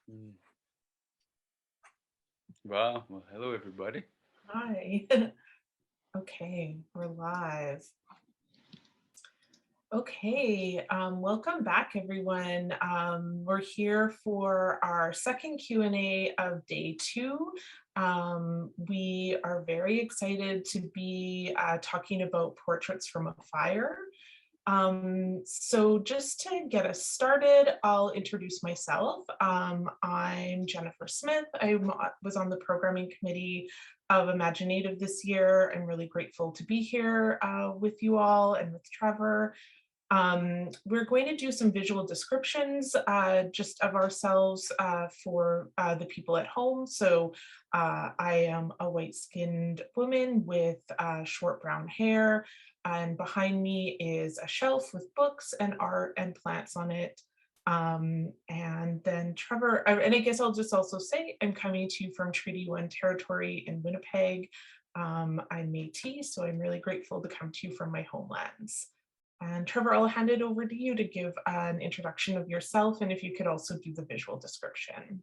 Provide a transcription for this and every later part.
Mm. Wow. Well, hello, everybody. Hi. Okay, we're live. Okay, welcome back, everyone. We're here for our second Q&A of day 2. We are very excited to be talking about portraits from a fire. So just to get us started, I'll introduce myself. I'm Jennifer Smith. I was on the programming committee of imagineNATIVE this year. I'm really grateful to be here with you all and with Trevor. We're going to do some visual descriptions just of ourselves for the people at home. So I am a white-skinned woman with short brown hair, and behind me is a shelf with books and art and plants on it. And then Trevor, and I guess I'll just also say I'm coming to you from Treaty 1 territory in Winnipeg. I'm Métis, so I'm really grateful to come to you from my homelands. And Trevor, I'll hand it over to you to give an introduction of yourself, and if you could also do the visual description.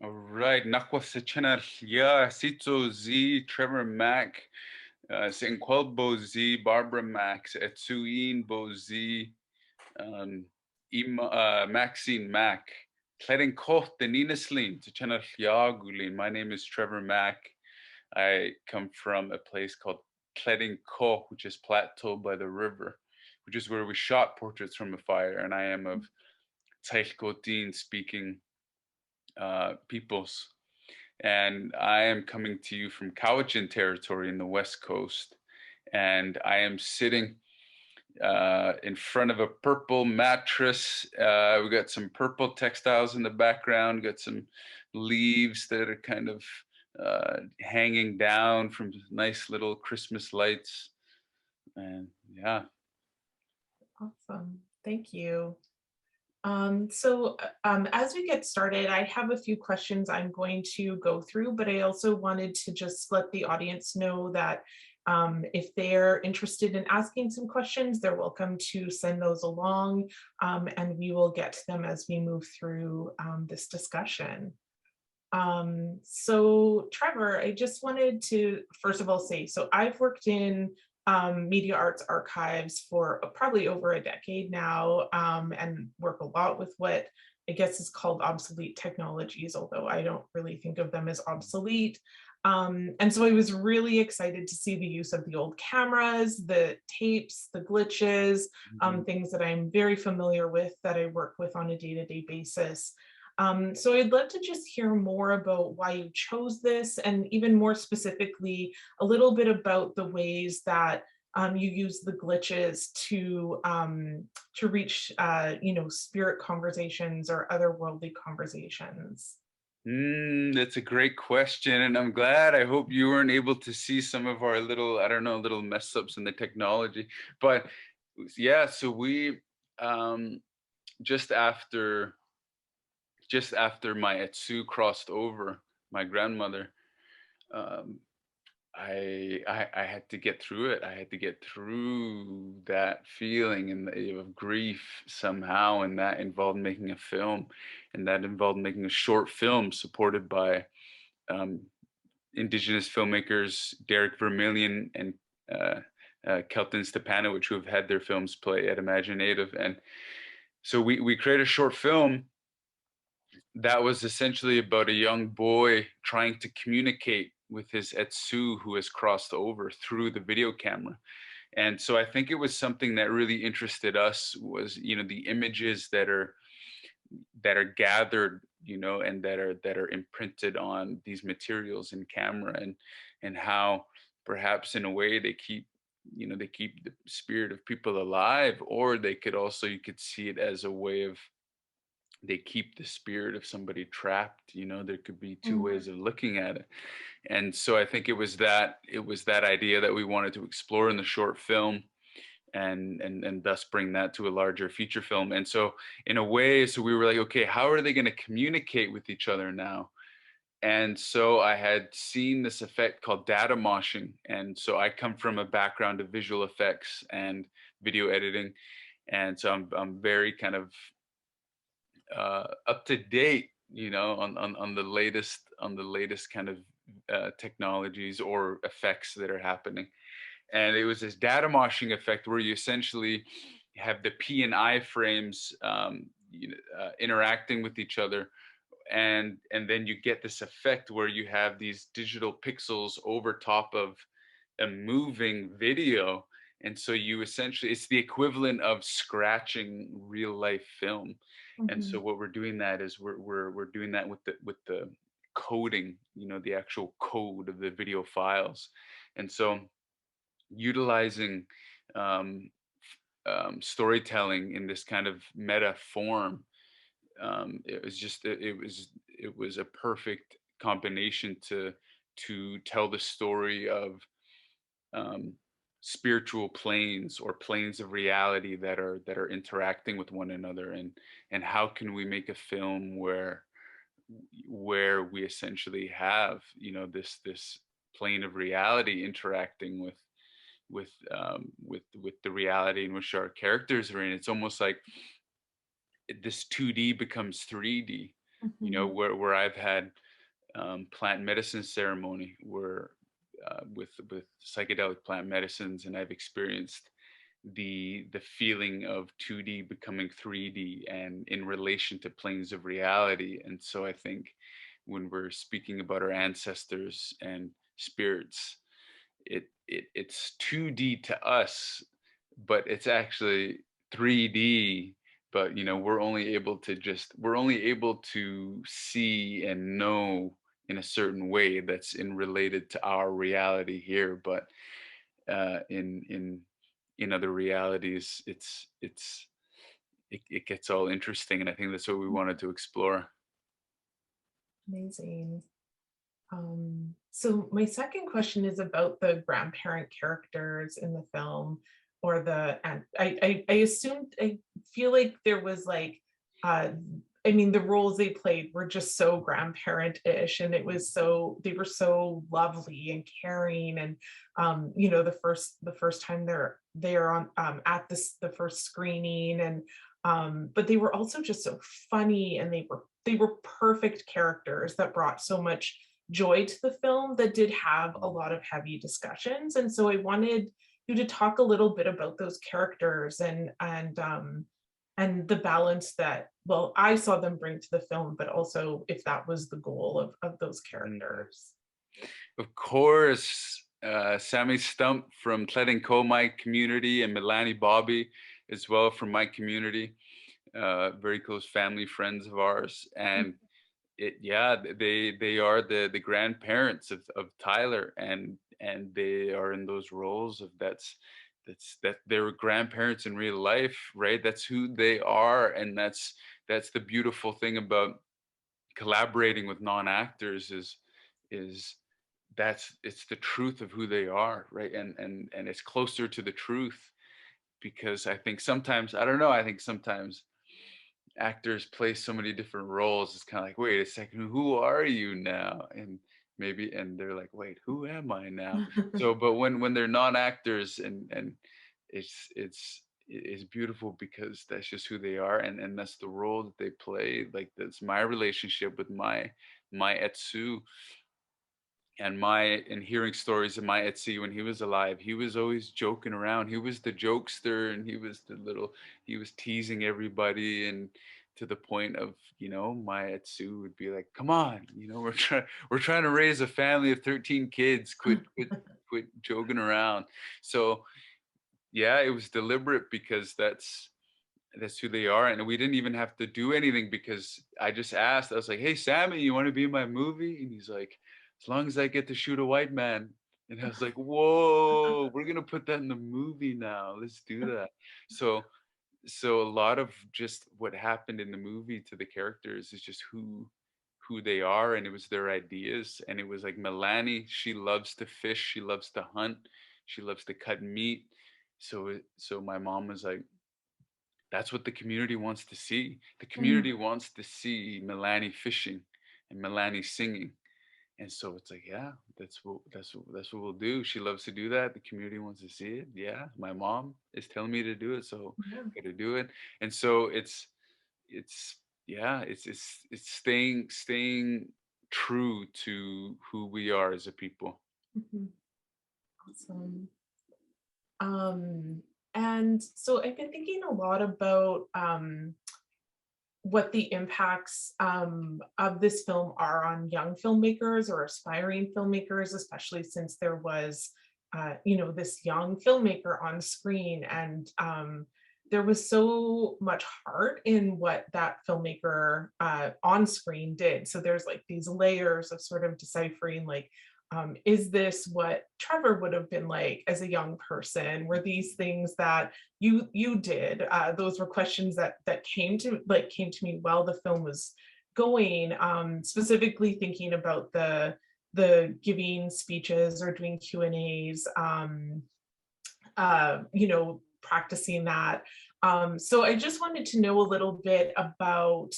All right. Nakwasichana ya Sito Z, Trevor Mack, Senquel Bo Z, Barbara Max, Etsuin Bo Z, Maxine Mack, Klerin Koch, Denina Slin, Tichana Gulin. My name is Trevor Mack. I come from a place called Klerin Koch, which is plateau by the river, which is where we shot portraits from a fire. And I am of Tsailkotin speaking peoples. And I am coming to you from Cowichan territory in the West Coast. And I am sitting in front of a purple mattress. We got some purple textiles in the background, got some leaves that are kind of hanging down from nice little Christmas lights. And yeah. Awesome, thank you. As we get started, I have a few questions I'm going to go through, but I also wanted to just let the audience know that if they're interested in asking some questions, they're welcome to send those along, and we will get to them as we move through this discussion. So Trevor, I just wanted to first of all say, so I've worked in media arts archives for probably over a decade now, and work a lot with what I guess is called obsolete technologies, although I don't really think of them as obsolete. And so I was really excited to see the use of the old cameras, the tapes, the glitches, things that I'm very familiar with that I work with on a day-to-day basis. So I'd love to just hear more about why you chose this, and even more specifically, a little bit about the ways that you use the glitches to reach, spirit conversations or otherworldly conversations. That's a great question, and I'm glad. I hope you weren't able to see some of our little, I don't know, little mess ups in the technology. But yeah, so we just after my Etsu crossed over, my grandmother, um, I had to get through it. I had to get through that feeling of grief somehow, and that involved making a film, and that involved making a short film supported by um, Indigenous filmmakers Derek Vermillion and Kelton Stepanovich, who have had their films play at imagineNATIVE. And so we created a short film that was essentially about a young boy trying to communicate with his Etsu who has crossed over through the video camera. And so I think it was something that really interested us was, the images that are gathered, and that are imprinted on these materials in camera, and how perhaps in a way they keep the spirit of people alive, or they could also, you could see it as a way of they keep the spirit of somebody trapped. There could be two ways of looking at it. And so I think it was that idea that we wanted to explore in the short film, and thus bring that to a larger feature film. And so in a way, so we were like, okay, how are they going to communicate with each other now? And so I had seen this effect called data moshing. And so I come from a background of visual effects and video editing. And so I'm very kind of up to date on the latest kind of technologies or effects that are happening. And it was this data moshing effect where you essentially have the P and I frames interacting with each other, and then you get this effect where you have these digital pixels over top of a moving video. And so you essentially, it's the equivalent of scratching real life film. And so Mhm, what we're doing that is we're doing that with the coding, the actual code of the video files. And so utilizing um, storytelling in this kind of meta form, it was a perfect combination to tell the story of um, spiritual planes or planes of reality that are interacting with one another, and how can we make a film where we essentially have this plane of reality interacting with the reality in which our characters are in. It's almost like this 2D becomes 3D, mhm. where I've had plant medicine ceremony where with psychedelic plant medicines, and I've experienced the feeling of 2D becoming 3D and in relation to planes of reality. And so I think when we're speaking about our ancestors and spirits, it's 2D to us, but it's actually 3D. But we're only able to see and know in a certain way that's in related to our reality here. But in other realities, it gets all interesting, and I think that's what we wanted to explore. Amazing. So my second question is about the grandparent characters in the film, or and I assumed, I feel like there was like, uh, I mean, the roles they played were just so grandparent-ish, and they were so lovely and caring, and the first time they're on at the first screening, and but they were also just so funny, and they were perfect characters that brought so much joy to the film, that did have a lot of heavy discussions. And so I wanted you to talk a little bit about those characters, and the balance that, well, I saw them bring to the film, but also if that was the goal of those Mhm. characters. Of course, Sammy Stump from Co, my community, and Milani Bobby as well from my community. Very close family friends of ours, and they are the grandparents of Tyler, and they are in those roles of that they're grandparents in real life, right? That's who they are, and that's the beautiful thing about collaborating with non-actors is it's the truth of who they are, right? And it's closer to the truth, because I think sometimes, I don't know, I think sometimes actors play so many different roles. It's kind of like, wait a second, who are you now? And they're like, wait, who am I now? So, but when they're non-actors, and it's beautiful because that's just who they are, and that's the role that they play. Like, that's my relationship with my Etsu, and hearing stories of my Etsy when he was alive. He was always joking around. He was the jokester, and he was teasing everybody, and to the point of, my Etsu would be like, come on, we're trying to raise a family of 13 kids. Quit joking around. So yeah, it was deliberate because that's who they are. And we didn't even have to do anything, because I just asked. I was like, hey, Sammy, you want to be in my movie? And he's like, as long as I get to shoot a white man. And I was like, whoa, we're gonna put that in the movie now. Let's do that. So so a lot of just what happened in the movie to the characters is just who they are, and it was their ideas. And it was like Milani, she loves to fish, she loves to hunt, she loves to cut meat. So my mom was like, that's what the community wants to see. The Mhm. community wants to see Milani fishing and Milani singing. And so it's like, yeah, that's what we'll do. She loves to do that. The community wants to see it. Yeah, my mom is telling me to do it, so Yeah. got to do it. And so it's yeah, it's staying true to who we are as a people. Mhm. Awesome. Um, and so I've been thinking a lot about what the impacts of this film are on young filmmakers or aspiring filmmakers, especially since there was, this young filmmaker on screen, and there was so much heart in what that filmmaker on screen did. So there's like these layers of sort of deciphering, like, is this what Trevor would have been like as a young person? Were these things that you did? Those were questions that came to me while the film was going. Specifically thinking about the giving speeches or doing Q&As. Practicing that. So I just wanted to know a little bit about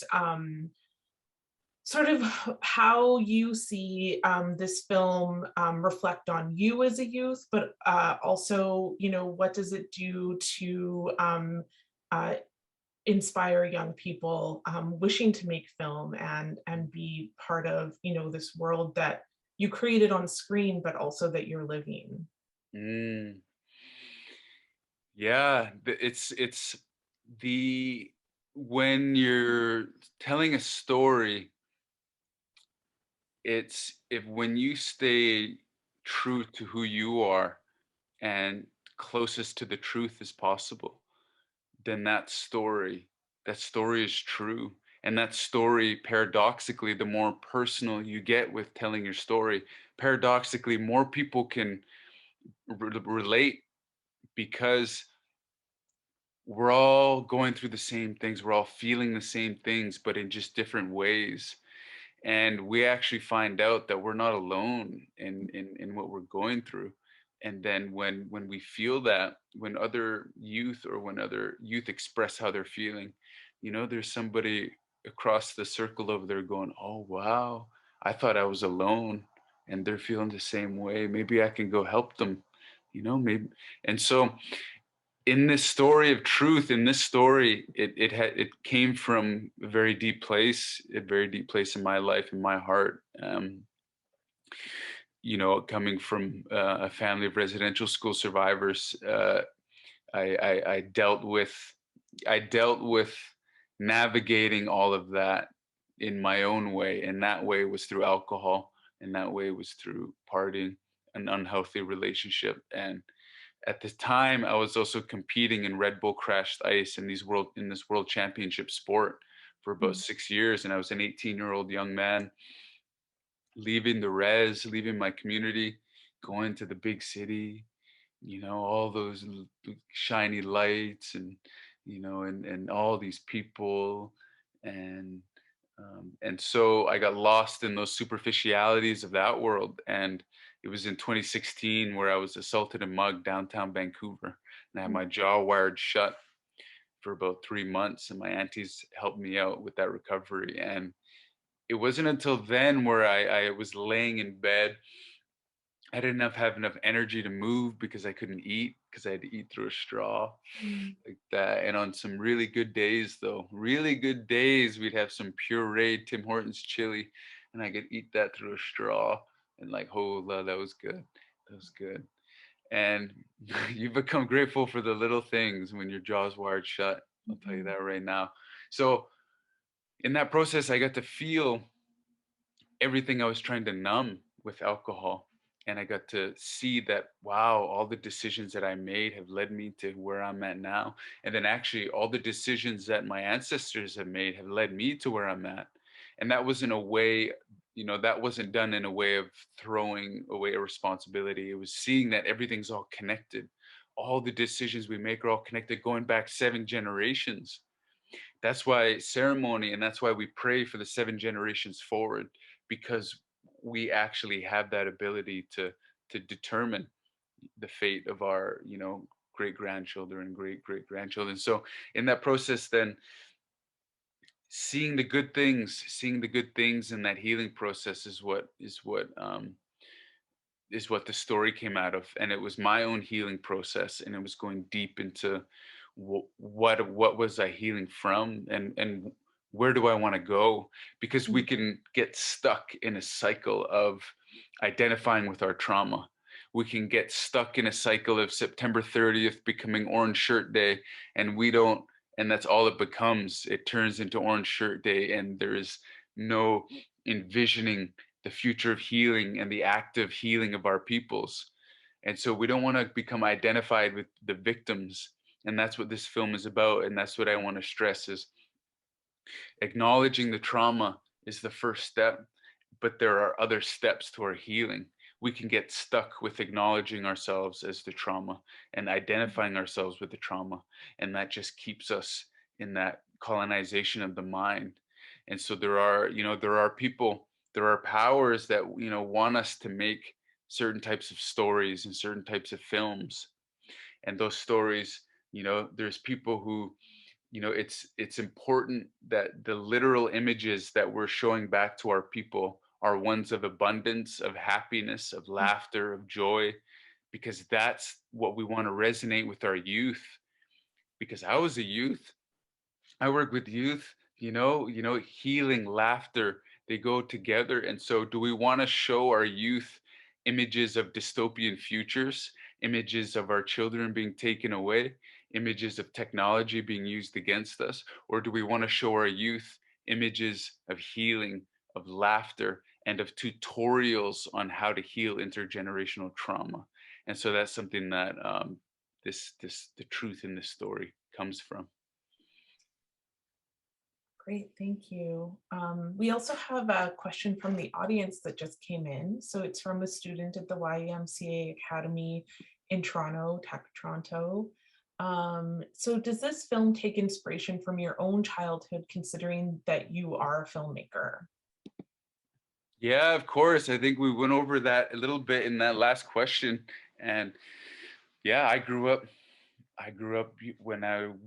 sort of how you see this film reflect on you as a youth, but also, what does it do to uh, inspire young people wishing to make film and be part of, this world that you created on screen, but also that you're living. Mm, yeah, it's the when you're telling a story, it's if when you stay true to who you are and closest to the truth as possible, then that story is true. And that story, paradoxically, the more personal you get with telling your story, paradoxically, more people can relate because we're all going through the same things. We're all feeling the same things, but in just different ways. And we actually find out that we're not alone in what we're going through. And then when we feel that, when other youth or when other youth express how they're feeling, there's somebody across the circle over there going, oh wow, I thought I was alone, and they're feeling the same way. Maybe I can go help them, maybe. And so in this story of truth, in this story, it came from a very deep place in my life, in my heart. Coming from a family of residential school survivors, I dealt with navigating all of that in my own way, and that way was through alcohol, and that way was through partying, an unhealthy relationship. And at the time, I was also competing in Red Bull Crashed Ice in this world championship sport for about Mm, 6 years, and I was an 18-year-old young man leaving the res, leaving my community, going to the big city. All those shiny lights, and all these people, and and so I got lost in those superficialities of that world. And it was in 2016 where I was assaulted and mugged downtown Vancouver, and I had mm, my jaw wired shut for about 3 months. And my aunties helped me out with that recovery. And it wasn't until then where I was laying in bed. I didn't have enough energy to move because I couldn't eat because I had to eat through a straw mm, like that. And on some really good days, though, really good days, we'd have some pureed Tim Hortons chili, and I could eat that through a straw. And like, hola, that was good. That was good. And you become grateful for the little things when your jaw's wired shut. I'll tell you mhm, that right now. So in that process, I got to feel everything I was trying to numb with alcohol. And I got to see that, wow, all the decisions that I made have led me to where I'm at now. And then actually, all the decisions that my ancestors have made have led me to where I'm at. And that was in a way, that wasn't done in a way of throwing away a responsibility. It was seeing that everything's all connected. All the decisions we make are all connected, going back 7 generations. That's why ceremony, and that's why we pray for the 7 generations forward, because we actually have that ability to determine the fate of our, great grandchildren, great great grandchildren. So in that process, then seeing the good things in that healing process is what the story came out of. And it was my own healing process, and it was going deep into what was I healing from, and where do I want to go? Because we Mm, can get stuck in a cycle of identifying with our trauma. We can get stuck in a cycle of September 30th becoming Orange Shirt Day, and we don't, and that's all it becomes. It turns into Orange Shirt Day, and there is no envisioning the future of healing and the active healing of our peoples. And so we don't want to become identified with the victims. And that's what this film is about. And that's what I want to stress is acknowledging the trauma is the first step, but there are other steps to our healing. We can get stuck with acknowledging ourselves as the trauma and identifying ourselves with the trauma. And that just keeps us in that colonization of the mind. And so there are people, there are powers that, want us to make certain types of stories and certain types of films. And those stories, there's people who, it's important that the literal images that we're showing back to our people are ones of abundance, of happiness, of mm, laughter, of joy, because that's what we want to resonate with our youth. Because I was a youth, I work with youth, healing, laughter, they go together. And so, do we want to show our youth images of dystopian futures, images of our children being taken away, images of technology being used against us? Or do we want to show our youth images of healing, of laughter, and of tutorials on how to heal intergenerational trauma? And so, that's something that the truth in this story comes from. Great, thank you. We also have a question from the audience that just came in. So it's from a student at the YMCA Academy in Toronto, Tech Toronto. So does this film take inspiration from your own childhood, considering that you are a filmmaker? Yeah, of course. I think we went over that a little bit in that last question. And yeah,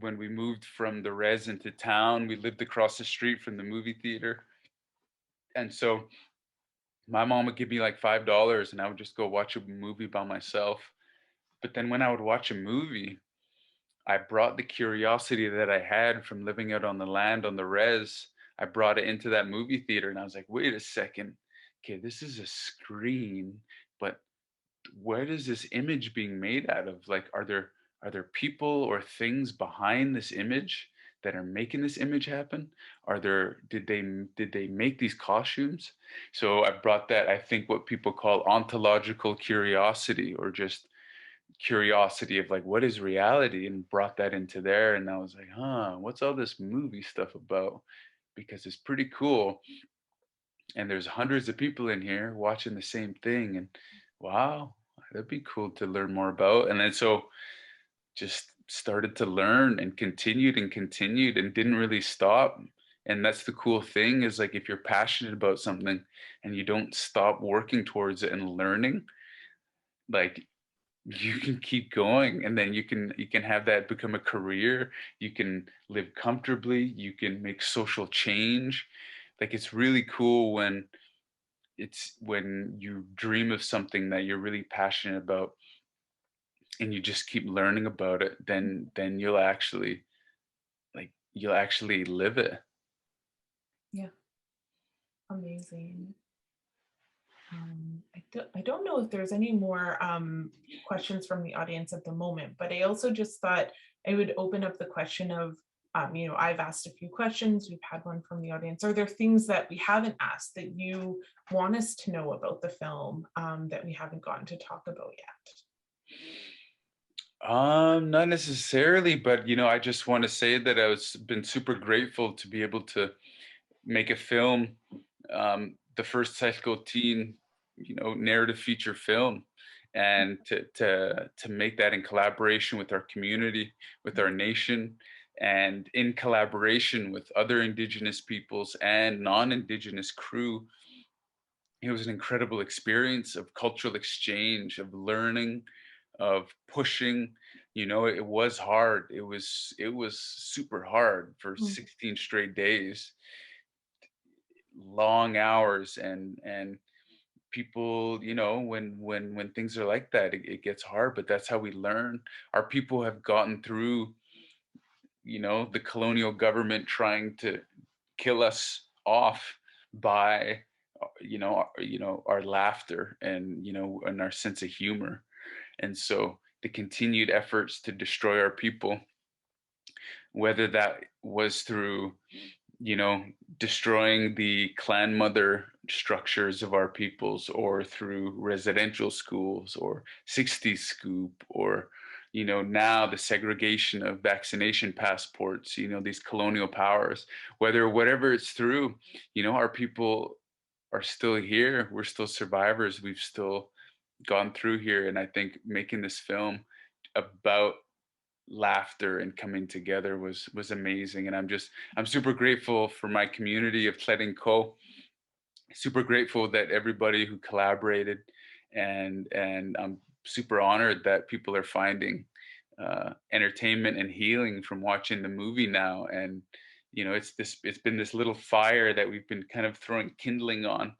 when we moved from the res into town, we lived across the street from the movie theater. And so my mom would give me like $5 and I would just go watch a movie by myself. But then when I would watch a movie, I brought the curiosity that I had from living out on the land on the res. I brought it into that movie theater and I was like, wait a second. Okay, this is a screen, but what is this image being made out of? Like, are there people or things behind this image that are making this image happen? Did they make these costumes? So I brought that, I think, what people call ontological curiosity, or just curiosity of like, what is reality, and brought that into there. And I was like, what's all this movie stuff about? Because it's pretty cool, and there's hundreds of people in here watching the same thing, and wow, that'd be cool to learn more about. And then so just started to learn and continued and didn't really stop. And that's the cool thing, is like, if you're passionate about something and you don't stop working towards it and learning, like, you can keep going, and then you can have that become a career. You can live comfortably, you can make social change. Like, it's really cool when you dream of something that you're really passionate about and you just keep learning about it, then you'll actually live it. Yeah, amazing. I don't know if there's any more questions from the audience at the moment, but I also just thought I would open up the question of, I've asked a few questions, we've had one from the audience. Are there things that we haven't asked that you want us to know about the film that we haven't gotten to talk about yet? Not necessarily, but I just want to say that been super grateful to be able to make a film, the first cycle teen, narrative feature film, and to make that in collaboration with our community, with our nation, and in collaboration with other Indigenous peoples and non-Indigenous crew. It was an incredible experience of cultural exchange, of learning, of pushing. It was hard. It was super hard for Mm, 16 straight days, long hours, and people, when things are like that, it gets hard, but that's how we learn. Our people have gotten through, the colonial government trying to kill us off by our laughter and and our sense of humor. And so the continued efforts to destroy our people, whether that was through you know, destroying the clan mother structures of our peoples, or through residential schools, or 60s scoop, or, now the segregation of vaccination passports, these colonial powers, whatever it's through, our people are still here. We're still survivors. We've still gone through here. And I think making this film about laughter and coming together was amazing. And I'm super grateful for my community of Tlet & Co. Super grateful that everybody who collaborated, and I'm super honored that people are finding entertainment and healing from watching the movie now. And it's been this little fire that we've been kind of throwing kindling on.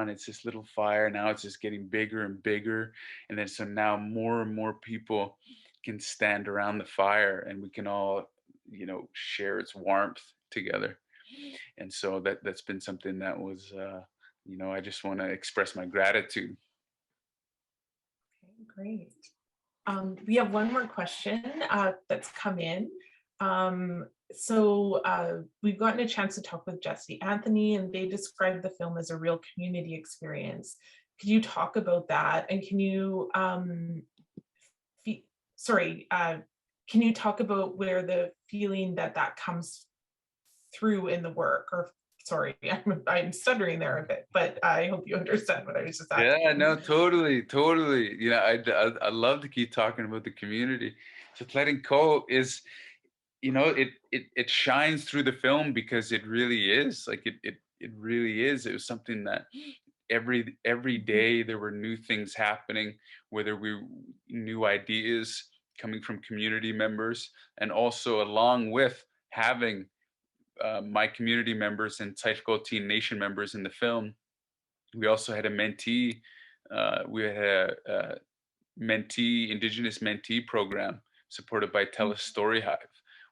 It's this little fire. Now it's just getting bigger and bigger. And then so now more and more people can stand around the fire, and we can all, share its warmth together. And so that's been something that was, I just want to express my gratitude. Okay, great. We have one more question that's come in. We've gotten a chance to talk with Jesse Anthony, and they described the film as a real community experience. Could you talk about that? And can you, can you talk about where the feeling that comes through in the work? Or sorry, I'm stuttering there a bit, but I hope you understand what I was just Yeah, asking. no, totally. I love to keep talking about the community. So Letting Co is, it shines through the film because it really is like it really is. It was something that every day there were new things happening, whether we new ideas coming from community members, and also along with having my community members and Taishko Nation members in the film. We also had a mentee. We had a mentee, Indigenous mentee program supported by TELUS Story Hive,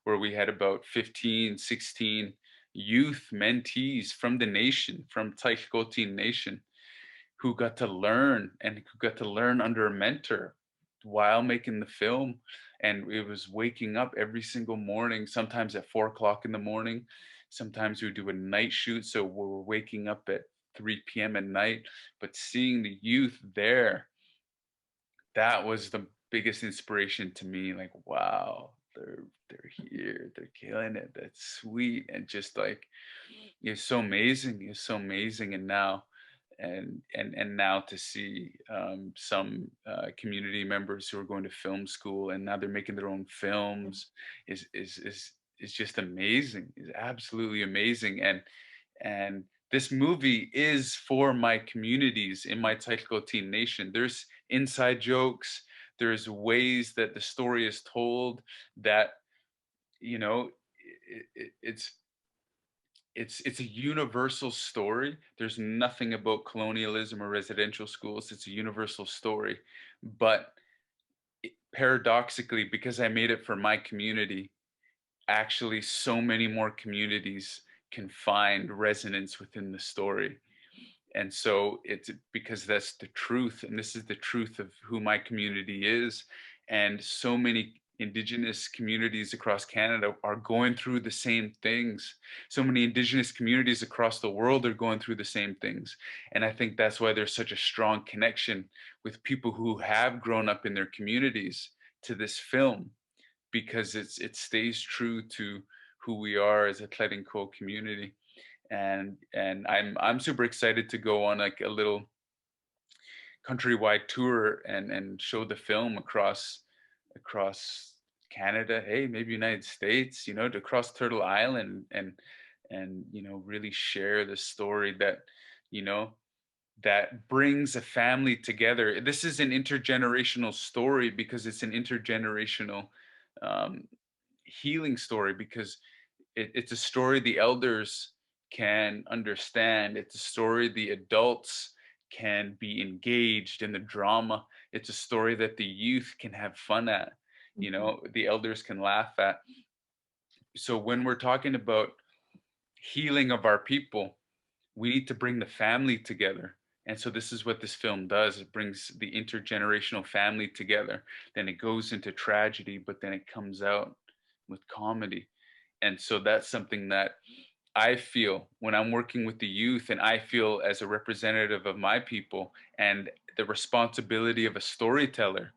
where we had about 15, 16 youth mentees from the nation, from Taishko Nation, who got to learn, and who got to learn under a mentor while making the film. And it was waking up every single morning, sometimes at 4 o'clock in the morning. Sometimes we would do a night shoot. So we're waking up at 3 p.m. at night, but seeing the youth there, that was the biggest inspiration to me. Like, wow, they're here, they're killing it. That's sweet. And just like, it's so amazing. It's so amazing. And now, and now to see some community members who are going to film school, and now they're making their own films, is just amazing. Is absolutely amazing. And this movie is for my communities in my Taiko Teen Nation. There's inside jokes. There's ways that the story is told that, you know, it's it's a universal story. There's nothing about colonialism or residential schools. It's a universal story. But paradoxically, because I made it for my community, actually so many more communities can find resonance within the story. And so it's because that's the truth, and this is the truth of who my community is. And so many Indigenous communities across Canada are going through the same things. So many Indigenous communities across the world are going through the same things. And I think that's why there's such a strong connection with people who have grown up in their communities to this film, because it stays true to who we are as a Tlet & Co community. And I'm super excited to go on like a little countrywide tour and show the film across Canada, hey, maybe United States, to cross Turtle Island, and really share the story that, you know that brings a family together. This is an intergenerational story because it's an intergenerational um, healing story, because it's a story the elders can understand. It's a story the adults can be engaged in the drama. It's a story that the youth can have fun at, Mhm. the elders can laugh at. So when we're talking about healing of our people, we need to bring the family together. And so this is what this film does. It brings the intergenerational family together. Then it goes into tragedy, but then it comes out with comedy. And so that's something that I feel when I'm working with the youth, and I feel as a representative of my people and the responsibility of a storyteller.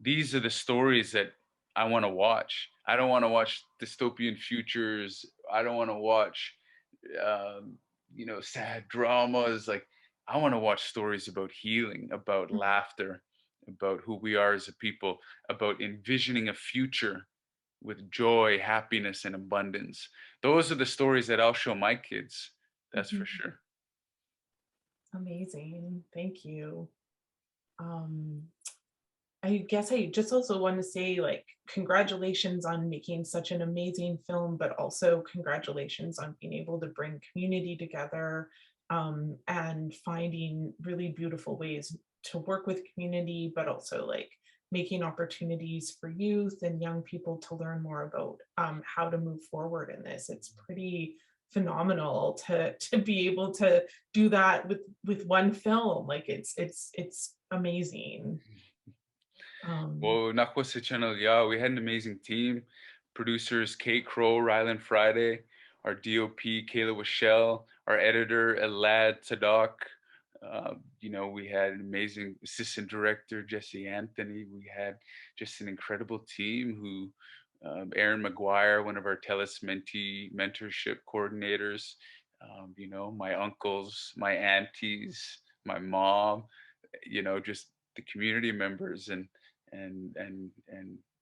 These are the stories that I want to watch. I don't want to watch dystopian futures. I don't want to watch, um, sad dramas. Like, I want to watch stories about healing, about laughter, about who we are as a people, about envisioning a future with joy, happiness, and abundance. Those are the stories that I'll show my kids. That's for Mhm. sure. Amazing. Thank you. Um, I guess I just also want to say, like, congratulations on making such an amazing film, but also congratulations on being able to bring community together, and finding really beautiful ways to work with community, but also like making opportunities for youth and young people to learn more about how to move forward in this. It's pretty phenomenal to be able to do that with one film. Like it's amazing. Um, Well, Nakwasa Channel, yeah, we had an amazing team. Producers Kate Crow, Rylan Friday, our DOP Kayla Washell, our editor Elad Sadok. We had an amazing assistant director Jesse Anthony. We had just an incredible team who, Aaron McGuire, one of our TELUS mentee mentorship coordinators. My uncles, my aunties, my mom. Just the community members, and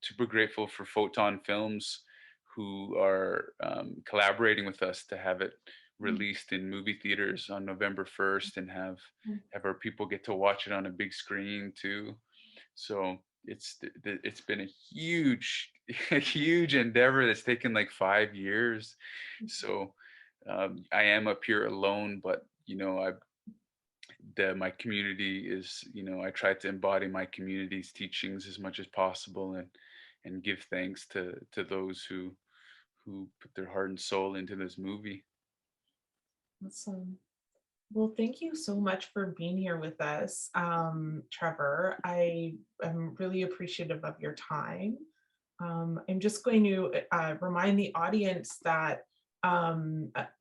super grateful for Photon Films, who are collaborating with us to have it mm, released in movie theaters on November 1st, and mm, have our people get to watch it on a big screen too. So it's been a huge a huge endeavor that's taken like 5 years. mm. So I am up here alone, but I that my community is, I try to embody my community's teachings as much as possible, and give thanks to those who put their heart and soul into this movie. Awesome. Well, thank you so much for being here with us, Trevor. I am really appreciative of your time. I'm just going to remind the audience that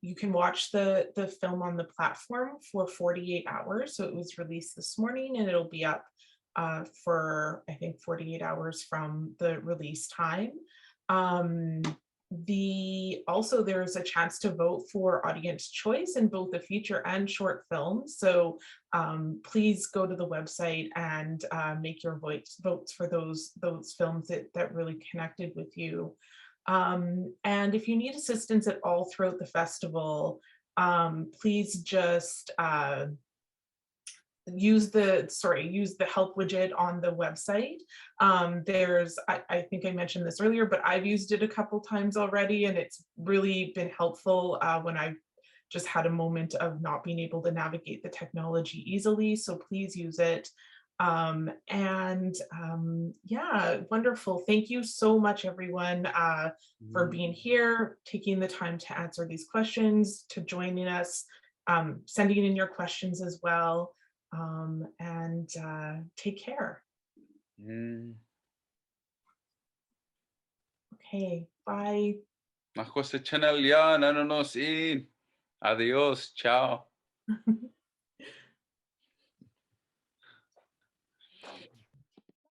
you can watch the film on the platform for 48 hours. So it was released this morning, and it'll be up for, I think, 48 hours from the release time. Um, there's a chance to vote for audience choice in both the feature and short films. So please go to the website and make your votes for those films that really connected with you. And if you need assistance at all throughout the festival, please just use the help widget on the website. I think I mentioned this earlier, but I've used it a couple times already, and it's really been helpful when I've just had a moment of not being able to navigate the technology easily. So please use it. Yeah, wonderful. Thank you so much, everyone, for being Mm. here, taking the time to answer these questions, to joining us, sending in your questions as well. And take care. Mm. Okay, bye. Ako sa channel yan, ano no, siin. Adios, ciao.